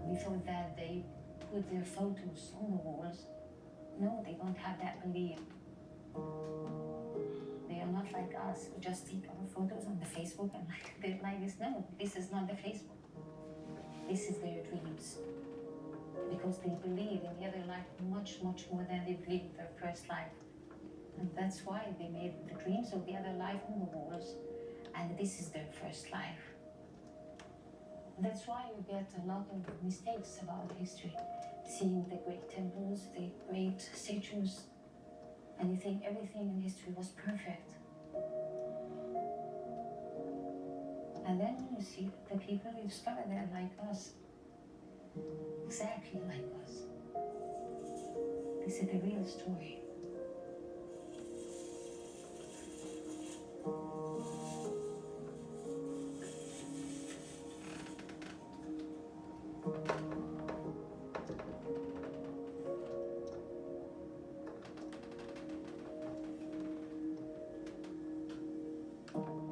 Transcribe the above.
We thought that they put their photos on the walls. No, they don't have that belief. They are not like us who just take our photos on the Facebook and like this. No, this is not the Facebook. This is their dreams. Because they believe in the other life much, much more than they believe in their first life. And that's why they made the dreams of the other life on the walls. And this is their first life. That's why you get a lot of mistakes about history. Seeing the great temples, the great statues, and you think everything in history was perfect. And then when you see the people who started there like us, exactly like us, this is the real story.